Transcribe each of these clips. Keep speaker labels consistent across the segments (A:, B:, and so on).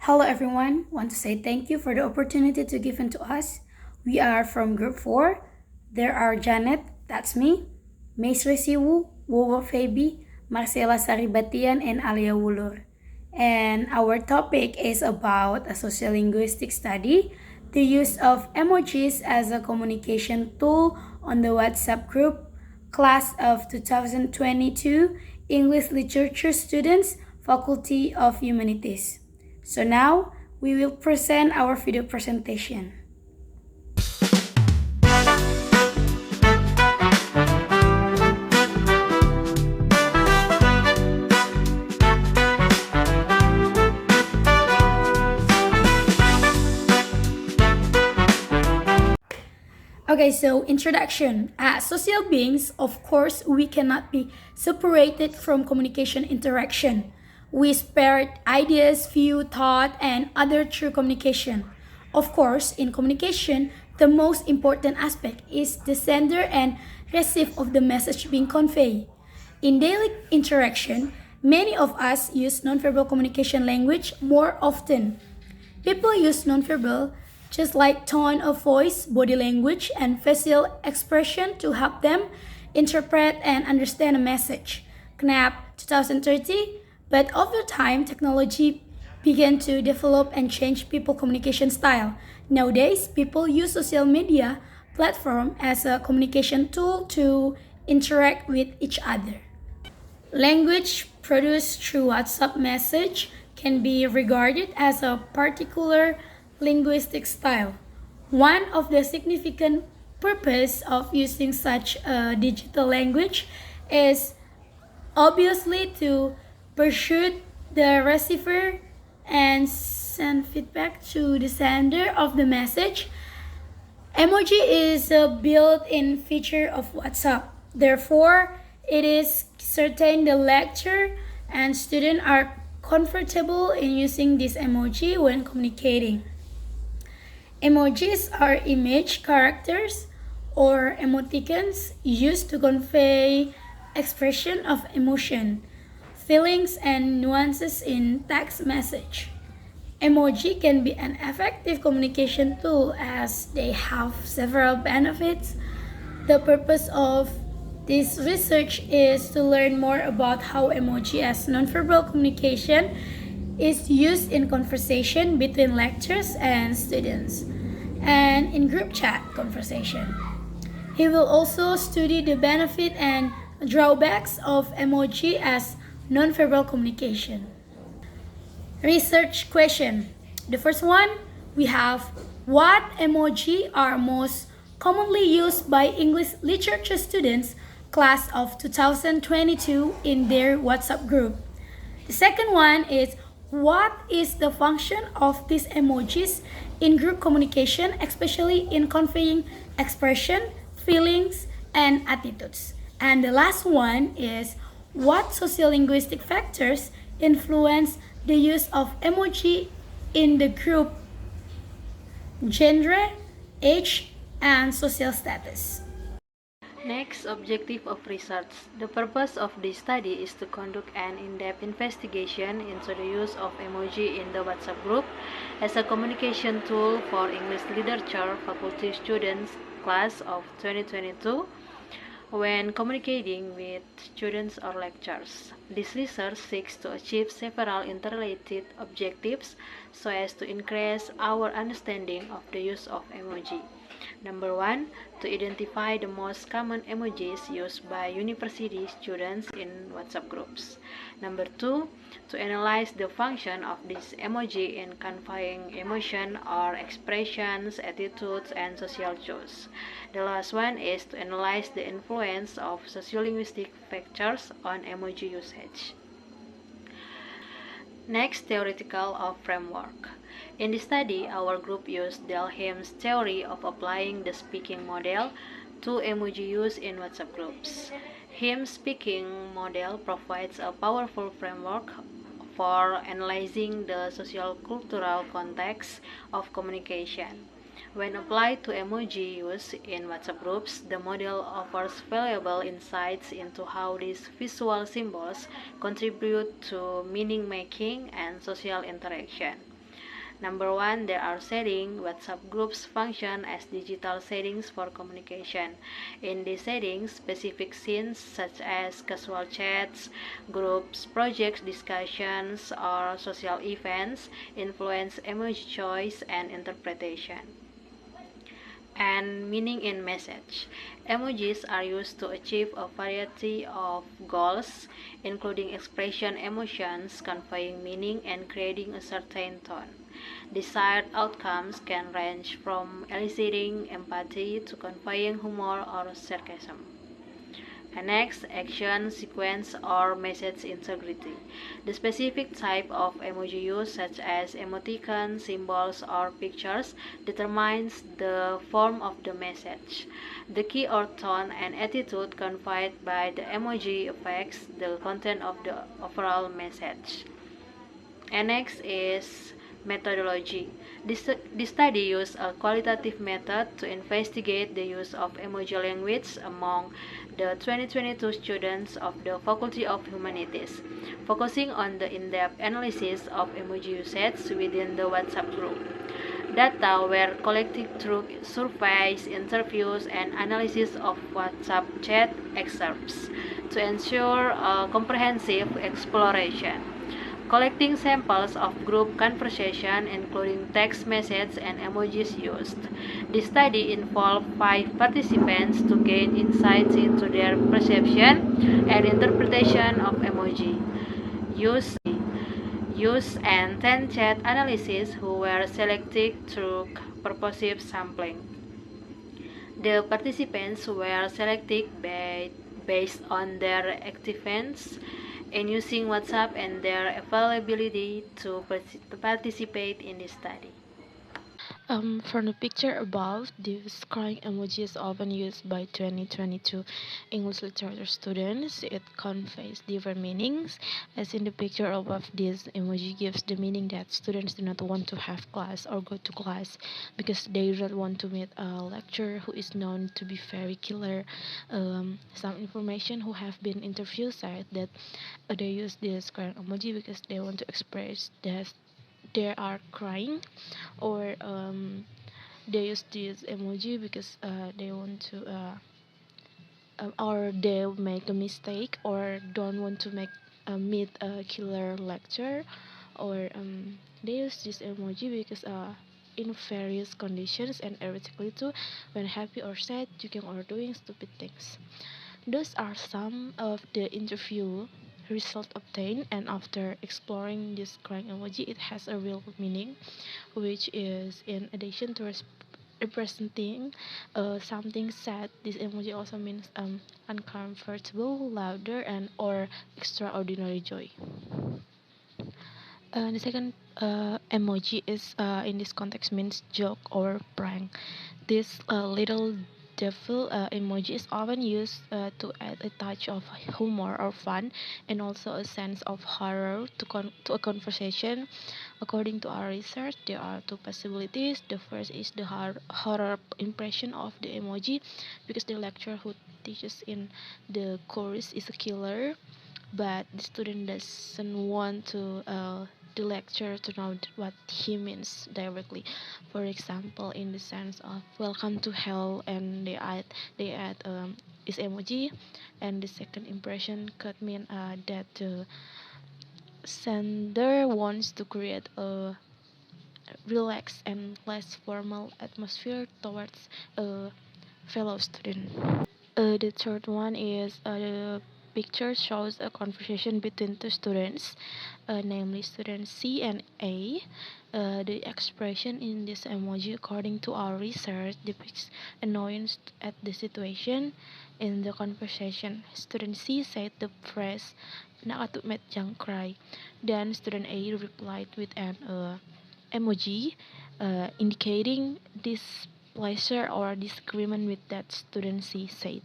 A: Hello everyone. Want to say thank you for the opportunity to given to us. We are from group 4. There are Janet, that's me, Mace Resiwu, Wowo Febi, Marcela Saribatian, and Alia Wulur. And our topic is about a sociolinguistic study, the use of emojis as a communication tool on the WhatsApp group, class of 2022, English Literature students, Faculty of Humanities. So now we will present our video presentation. Okay, so introduction. As social beings, of course, we cannot be separated from communication interaction. We spread ideas, view, thought, and other through communication. Of course, in communication, the most important aspect is the sender and receive of the message being conveyed. In daily interaction, many of us use nonverbal communication language more often. People use nonverbal just like tone of voice, body language, and facial expression to help them interpret and understand a message. KNAP 2030, but over time, technology began to develop and change people communication style. Nowadays, people use social media platform as a communication tool to interact with each other. Language produced through WhatsApp message can be regarded as a particular linguistic style. One of the significant purpose of using such a digital language is obviously to pursue the receiver and send feedback to the sender of the message. Emoji is a built-in feature of WhatsApp. Therefore, it is certain the lecturer and student are comfortable in using this emoji when communicating. Emojis are image characters or emoticons used to convey expression of emotion, feelings, and nuances in text message. Emoji can be an effective communication tool as they have several benefits. The purpose of this research is to learn more about how emoji as nonverbal communication is used in conversation between lecturers and students and in group chat conversation. He will also study the benefit and drawbacks of emoji as nonverbal communication. Research question. The first one, we have what emoji are most commonly used by English literature students class of 2022 in their WhatsApp group. The second one is what is the function of these emojis in group communication, especially in conveying expression, feelings, and attitudes. And the last one is what sociolinguistic factors influence the use of emoji in the group, genre, age, and social status.
B: Next, objective of research. The purpose of this study is to conduct an in-depth investigation into the use of emoji in the WhatsApp group as a communication tool for English literature faculty students class of 2022 when communicating with students or lecturers. This research seeks to achieve several interrelated objectives so as to increase our understanding of the use of emoji. Number one, to identify the most common emojis used by university students in WhatsApp groups. Number two, to analyze the function of this emoji in conveying emotion or expressions, attitudes, and social cues. The last one is to analyze the influence of sociolinguistic factors on emoji usage. Next, theoretical of framework. In this study, our group used Delheim's theory of applying the speaking model to emoji use in WhatsApp groups. Him's speaking model provides a powerful framework for analyzing the social-cultural context of communication. When applied to emoji use in WhatsApp groups, the model offers valuable insights into how these visual symbols contribute to meaning making and social interaction. Number one, there are settings. WhatsApp groups function as digital settings for communication. In these settings, specific scenes such as casual chats, groups, projects, discussions, or social events influence emoji choice and interpretation. And meaning in message. Emojis are used to achieve a variety of goals, including expression emotions, conveying meaning, and creating a certain tone. Desired outcomes can range from eliciting empathy to conveying humor or sarcasm. And next, action, sequence, or message integrity. The specific type of emoji used, such as emoticons, symbols, or pictures, determines the form of the message. The key or tone and attitude conveyed by the emoji affects the content of the overall message. And next is methodology. This study used a qualitative method to investigate the use of emoji language among the 2022 students of the Faculty of Humanities, focusing on the in-depth analysis of emoji usage within the WhatsApp group. Data were collected through surveys, interviews, and analysis of WhatsApp chat excerpts to ensure a comprehensive exploration. Collecting samples of group conversation, including text messages and emojis used. The study involved 5 participants to gain insights into their perception and interpretation of emoji use and 10 chat analysis who were selected through purposive sampling. The participants were selected based on their activeness in using WhatsApp and their availability to participate in the study.
C: From the picture above, this crying emoji is often used by 2022 English literature students. It conveys different meanings. As in the picture above, this emoji gives the meaning that students do not want to have class or go to class because they do not want to meet a lecturer who is known to be very killer. Some information who have been interviewed said that they use this crying emoji because they want to express that they are crying, or they use this emoji because they want to or they make a mistake or don't want to make meet a killer lecture, or they use this emoji because in various conditions and erratically too, when happy or sad, joking or doing stupid things. Those are some of the interview results obtained, and after exploring this crying emoji, it has a real meaning, which is in addition to representing something sad. This emoji also means uncomfortable, louder, and or extraordinary joy. The second emoji is in this context means joke or prank. This little devil emoji is often used to add a touch of humor or fun, and also a sense of horror to a conversation. According to our research, there are two possibilities. The first is the horror impression of the emoji, because the lecturer who teaches in the course is a killer, but the student doesn't want to the lecturer to know what he means directly. For example, in the sense of welcome to hell, and they add this emoji, and the second impression could mean that the sender wants to create a relaxed and less formal atmosphere towards a fellow student. The third one is the picture shows a conversation between two students, namely students C and A. The expression in this emoji, according to our research, depicts annoyance at the situation in the conversation. Student C said the phrase "nakatumet jang cry." Then student A replied with an emoji indicating displeasure or disagreement with that student C said.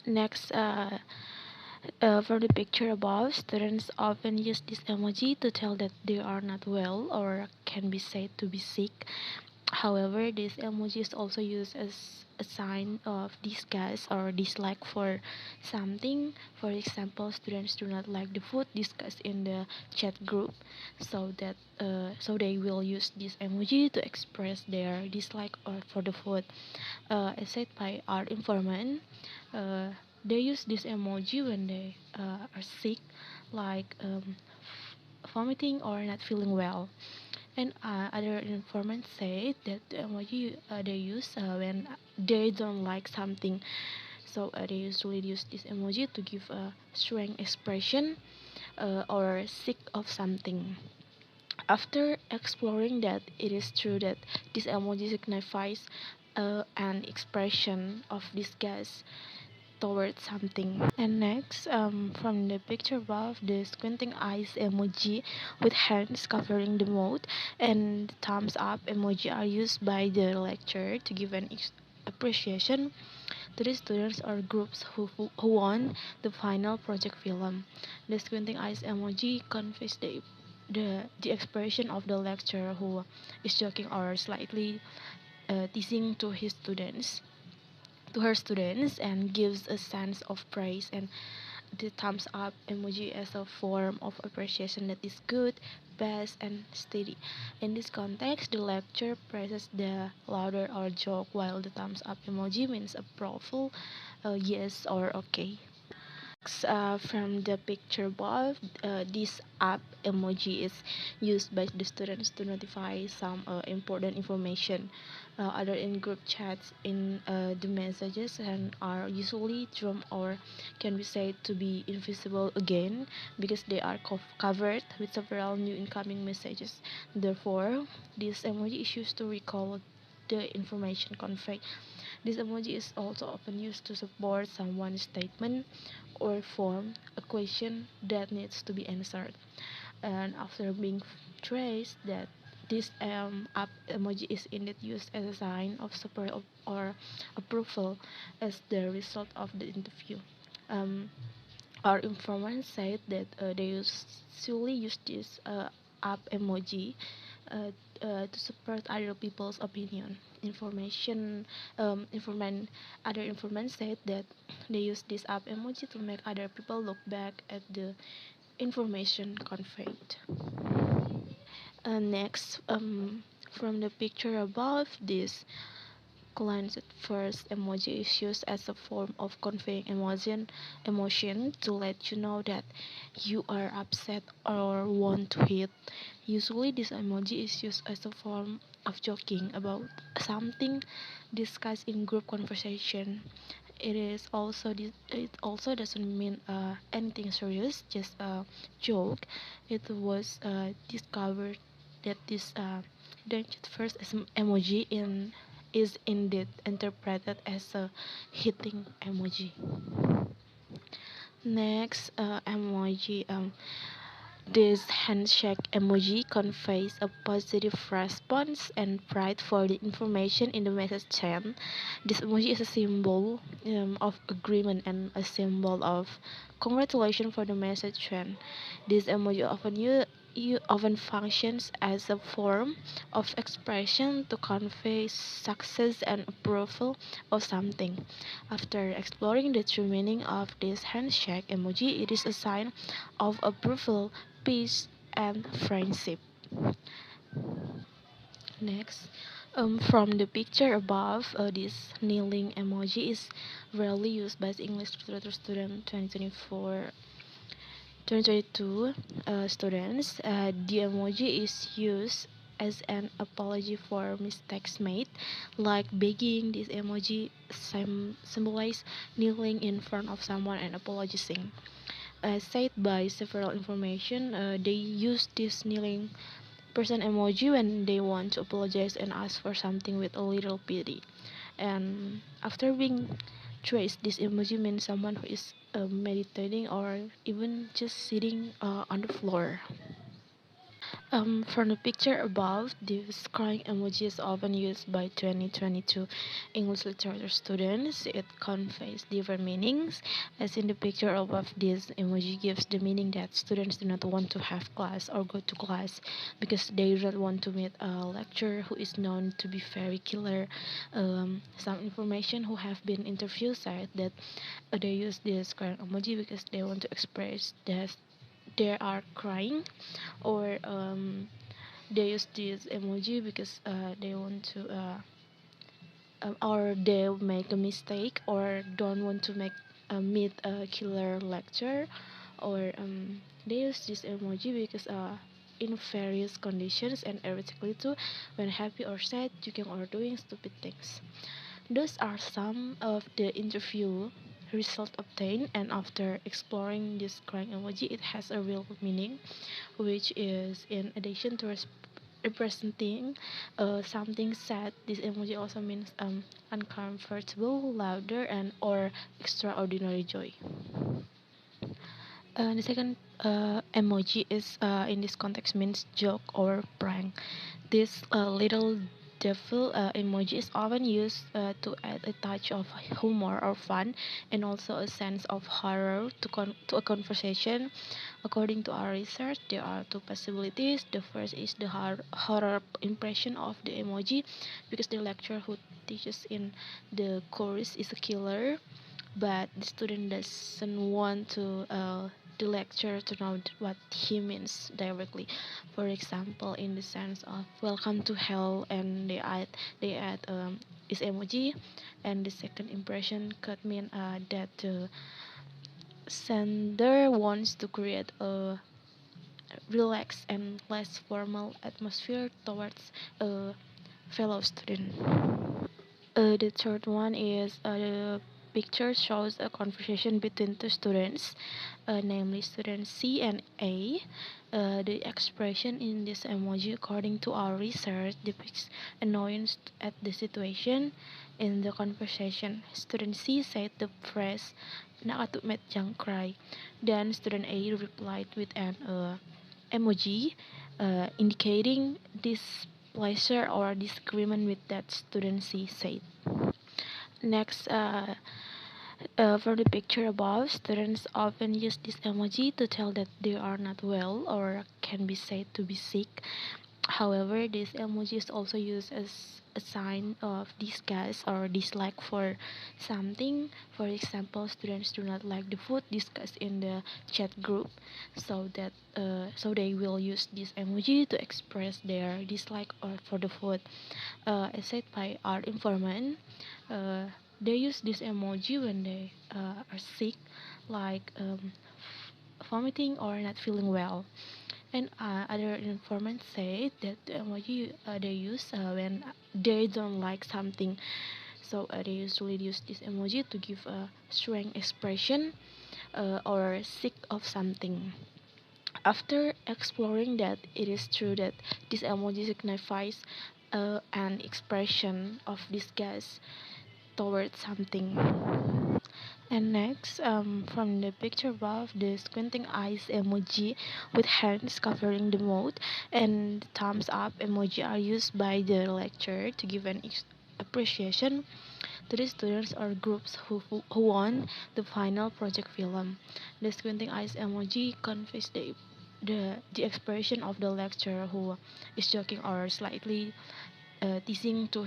C: Next, for the picture above, students often use this emoji to tell that they are not well or can be said to be sick. However, this emoji is also used as a sign of disgust or dislike for something. For example, students do not like the food discussed in the chat group, so they will use this emoji to express their dislike or for the food. As said by our informant, uh, they use this emoji when they are sick, like vomiting or not feeling well. And other informants say that the emoji they use when they don't like something. So they usually use this emoji to give a strong expression or sick of something. After exploring that, it is true that this emoji signifies an expression of disgust towards something. And next, from the picture above, the squinting eyes emoji with hands covering the mouth and the thumbs up emoji are used by the lecturer to give an appreciation to the students or groups who won the final project film. The squinting eyes emoji conveys the expression of the lecturer who is joking or slightly teasing to her students and gives a sense of praise, and the thumbs up emoji as a form of appreciation that is good, best, and steady. In this context, the lecture praises the louder or joke, while the thumbs up emoji means approval, yes or okay. From the picture above, this up emoji is used by the students to notify some important information. Other in group chats in the messages and are usually drawn or can be said to be invisible again because they are covered with several new incoming messages. Therefore, this emoji is used to recall the information conveyed. This emoji is also often used to support someone's statement or form a question that needs to be answered. And after being traced that this up emoji is indeed used as a sign of support or approval as the result of the interview. Um, our informants said that they usually use this up emoji uh, to support other people's opinion. Informant other informants said that they use this up emoji to make other people look back at the information conveyed. Next, from the picture above, this cleansed first emoji is used as a form of conveying emotion to let you know that you are upset or want to hit. Usually this emoji is used as a form of joking about something discussed in group conversation. It also doesn't mean anything serious, just a joke. It was discovered that this first emoji in is indeed interpreted as a hitting emoji. Next, emoji. This handshake emoji conveys a positive response and pride for the information in the message chain. This emoji is a symbol of agreement and a symbol of congratulation for the message chain. This emoji often functions as a form of expression to convey success and approval of something. After exploring the true meaning of this handshake emoji, it is a sign of approval, peace, and friendship. Next, from the picture above, this kneeling emoji is rarely used by English literature student 2022 students. The emoji is used as an apology for mistakes made, like begging. This emoji symbolizes kneeling in front of someone and apologizing. As said by several information, they use this kneeling person emoji when they want to apologize and ask for something with a little pity. And after being traced, this emoji means someone who is meditating or even just sitting on the floor. From the picture above, this crying emoji is often used by 2022 English literature students. It conveys different meanings. As in the picture above, this emoji gives the meaning that students do not want to have class or go to class because they do not want to meet a lecturer who is known to be very killer. Some information who have been interviewed said that they use this crying emoji because they want to express that they are crying, or they use this emoji because they want to or they make a mistake or don't want to make meet a killer lecture, or they use this emoji because in various conditions and erratically too, when happy or sad, joking or doing stupid things. Those are some of the interview results obtained, and after exploring this crying emoji, it has a real meaning, which is in addition to representing something sad. This emoji also means uncomfortable, louder, and or extraordinary joy. The second emoji is in this context means joke or prank. This little devil emoji is often used to add a touch of humor or fun, and also a sense of horror to a conversation. According to our research, there are two possibilities. The first is the horror impression of the emoji, because the lecturer who teaches in the course is a killer, but the student doesn't want to the lecturer to know what he means directly. For example, in the sense of "Welcome to hell," and they add this emoji, and the second impression could mean that the sender wants to create a relaxed and less formal atmosphere towards a fellow student. The third one is the picture shows a conversation between two students, namely students C and A. The expression in this emoji, according to our research, depicts annoyance at the situation in the conversation. Student C said the phrase "nakatumet jang cry." Then student A replied with an emoji indicating displeasure or disagreement with that student C said. Next, for the picture above, students often use this emoji to tell that they are not well or can be said to be sick. However, this emoji is also used as a sign of disgust or dislike for something. For example, students do not like the food discussed in the chat group, so they will use this emoji to express their dislike or for the food. As said by our informant, uh, they use this emoji when they are sick, like vomiting or not feeling well. And other informants say that the emoji they use when they don't like something. So they usually use this emoji to give a strong expression or sick of something. After exploring that, it is true that this emoji signifies an expression of disgust towards something. And next, from the picture above, the squinting eyes emoji with hands covering the mouth and the thumbs up emoji are used by the lecturer to give an appreciation to the students or groups who won the final project film. The squinting eyes emoji conveys the expression of the lecturer who is joking or slightly teasing to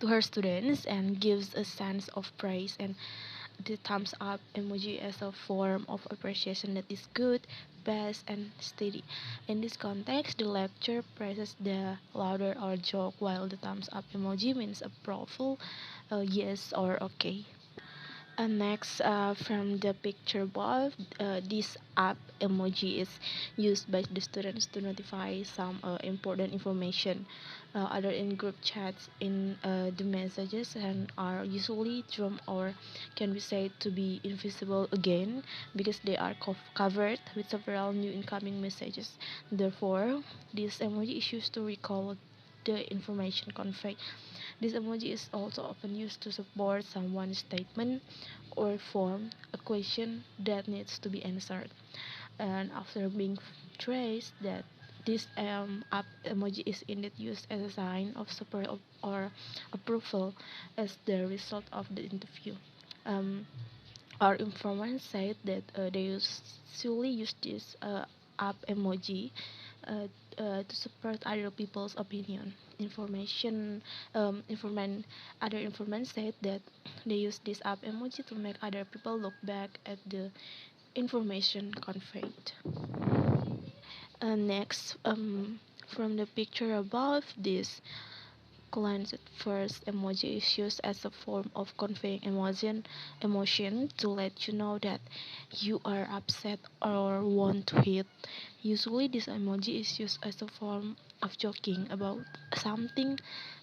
C: her students, and gives a sense of praise, and the thumbs up emoji as a form of appreciation that is good, best, and steady. In this context, the lecture praises the louder or joke, while the thumbs up emoji means approval, yes or okay. And next, from the picture above, this app emoji is used by the students to notify some important information. Other in group chats in the messages and are usually drawn or can be said to be invisible again because they are covered with several new incoming messages. Therefore, this emoji is used to recall the information conveyed. This emoji is also often used to support someone's statement or form a question that needs to be answered. And after being trace that this up emoji is indeed used as a sign of support or approval as the result of the interview. Um, our informant said that they usually use this up emoji uh, to support other people's opinion. Other informant said that they use this up emoji to make other people look back at the information conveyed. Next, from the picture above, this cleansed first emoji is used as a form of conveying emotion to let you know that you are upset or want to hit. Usually, this emoji is used as a form of joking about something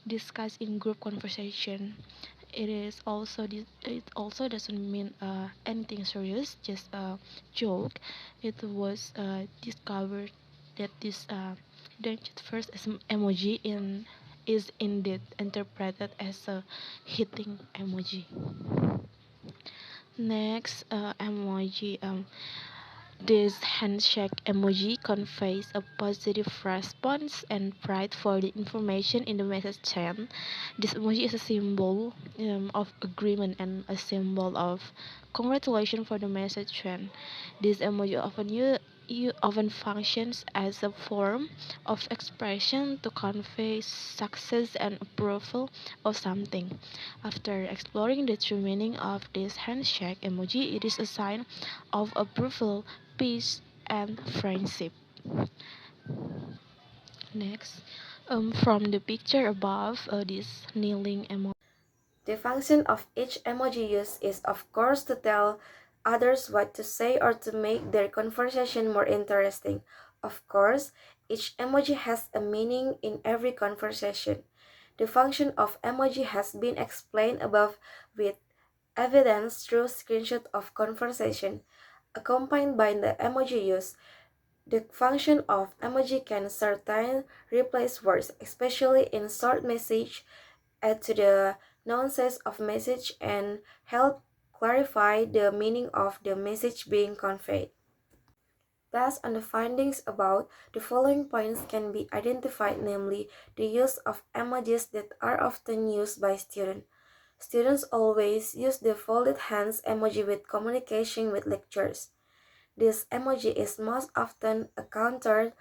C: discussed in group conversation. It also doesn't mean anything serious, just a joke. It was discovered that this first emoji is indeed interpreted as a hitting emoji. Next emoji, this handshake emoji conveys a positive response and pride for the information in the message chain. This emoji is a symbol of agreement and a symbol of congratulations for the message chain. This emoji often functions as a form of expression to convey success and approval of something. After exploring the true meaning of this handshake emoji, it is a sign of approval, peace, and friendship. Next, from the picture above, this kneeling emoji.
D: The function of each emoji used is, of course, to tell others what to say or to make their conversation more interesting. Of course, each emoji has a meaning in every conversation. The function of emoji has been explained above with evidence through screenshot of conversation accompanied by the emoji use. The function of emoji can certainly replace words, especially in short message, add to the nuances of message and help clarify the meaning of the message being conveyed. Based on the findings about, the following points can be identified, namely the use of emojis that are often used by students. Students always use the folded hands emoji with communication with lecturers. This emoji is most often encountered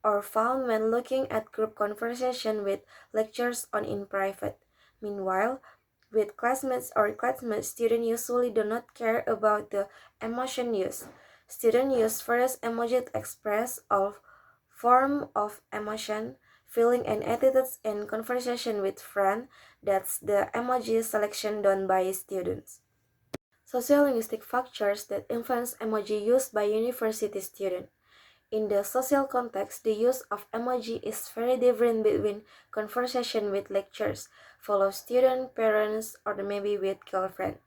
D: or found when looking at group conversation with lecturers on in private. Meanwhile, with classmates, students usually do not care about the emotion used. Students use various emoji to express all form of emotion, feeling and attitudes in conversation with friends. That's the emoji selection done by students. Sociolinguistic factors that influence emoji used by university students. In the social context, the use of emoji is very different between conversation with lecturers, fellow student, parents, or maybe with girlfriend.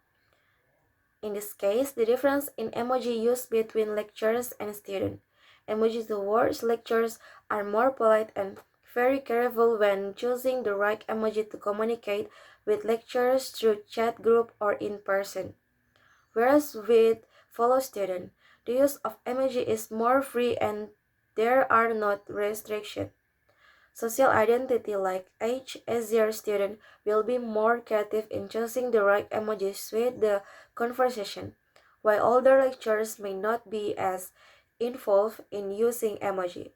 D: In this case, the difference in emoji used between lecturers and students. Emoji towards lecturers are more polite and very careful when choosing the right emoji to communicate with lecturers through chat group or in person. Whereas with fellow student, the use of emoji is more free and there are not restrictions. Social identity like age as your student will be more creative in choosing the right emojis with the conversation, while older lecturers may not be as involved in using emoji.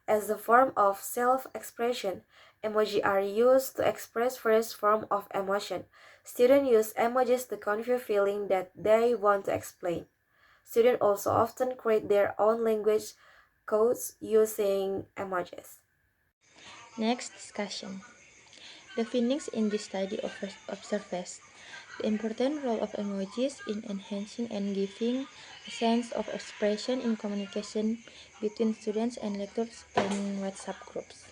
D: As a form of self-expression, emoji are used to express various form of emotion. Students use emojis to convey feeling that they want to explain. Students also often create their own language codes using emojis.
E: Next discussion. The findings in this study observes the important role of emojis in enhancing and giving a sense of expression in communication between students and lecturers in WhatsApp groups.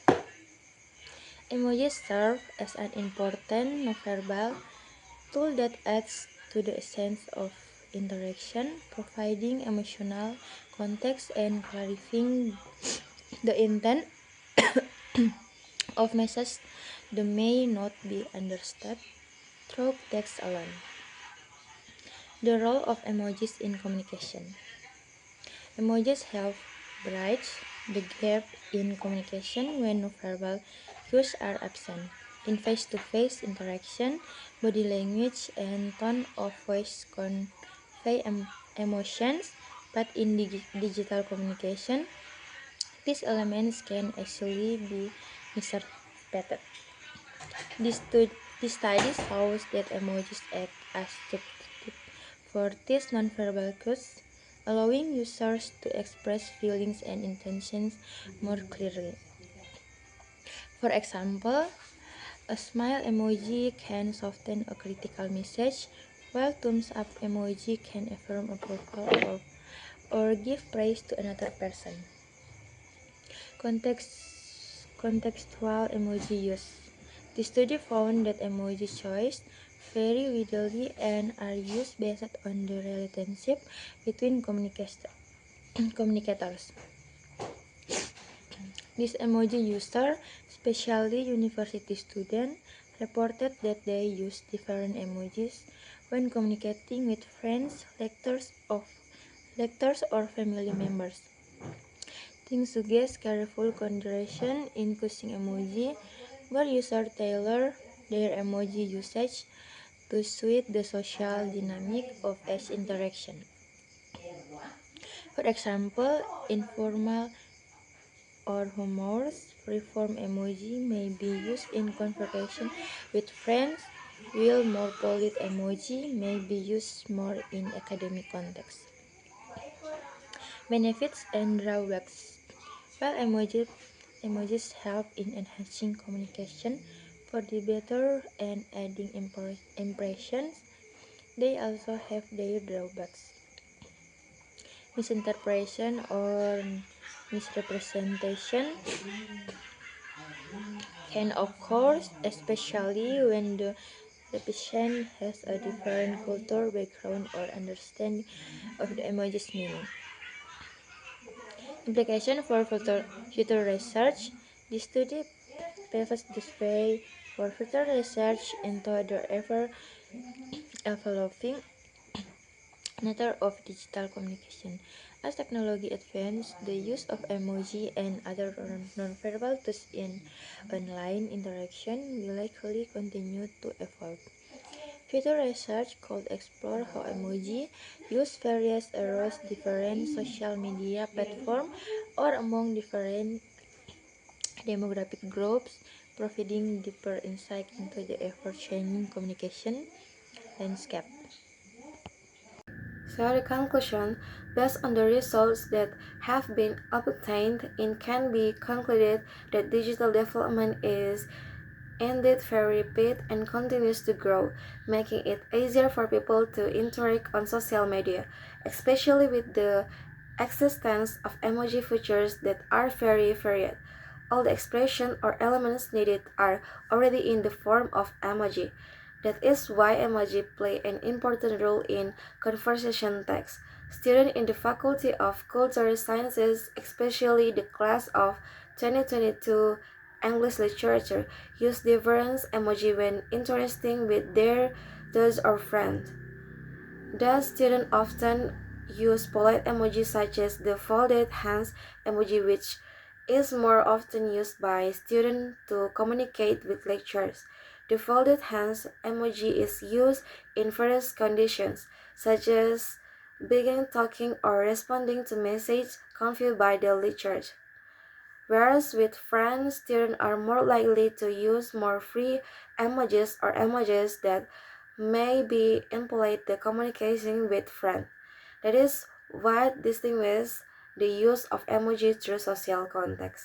E: Emojis serve as an important nonverbal tool that adds to the sense of interaction, providing emotional context and clarifying the intent of messages that may not be understood through text alone. The role of emojis in communication. Emojis help bridge the gap in communication when nonverbal cues are absent. In face-to-face interaction, body language and tone of voice convey emotions, but in digital communication, these elements can actually be misinterpreted. This, this study shows that emojis act as substitute for these nonverbal cues, allowing users to express feelings and intentions more clearly. For example, a smile emoji can soften a critical message, while thumbs up emoji can affirm approval or give praise to another person. Contextual emoji use. The study found that emoji choice vary widely and are used based on the relationship between communicators. These emoji users, especially university students, reported that they use different emojis when communicating with friends, lectors, or family members. Things suggest careful consideration in choosing emoji, where users tailor their emoji usage to suit the social dynamic of each interaction. For example, informal or humorous free-form emoji may be used in conversation with friends, while more polite emoji may be used more in academic context. Benefits and drawbacks. While emojis help in enhancing communication for the better and adding impressions, they also have their drawbacks. Misinterpretation or misrepresentation can occur, especially when the recipient has a different cultural background or understanding of the emoji's meaning. Implication for future research. The study paves the way for future research into the ever-evolving nature of digital communication. As technology advances, the use of emoji and other nonverbal tools in online interaction will likely continue to evolve. Future research could explore how emoji use various across different social media platforms or among different demographic groups, providing deeper insight into the ever-changing communication landscape.
D: So the conclusion, based on the results that have been obtained, it can be concluded that digital development is indeed very rapid and continues to grow, making it easier for people to interact on social media, especially with the existence of emoji features that are very varied. All the expression or elements needed are already in the form of emoji. That is why emoji play an important role in conversation text. Students in the Faculty of Cultural Sciences, especially the class of 2022 English Literature, use different emoji when interacting with their those or friends. Thus, students often use polite emojis such as the folded hands emoji, which is more often used by students to communicate with lecturers. The folded hands emoji is used in various conditions, such as beginning talking or responding to messages conveyed by the lecturer. Whereas with friends, students are more likely to use more free emojis or emojis that may be impolite the communication with friends. That is what distinguishes the use of emoji through social context.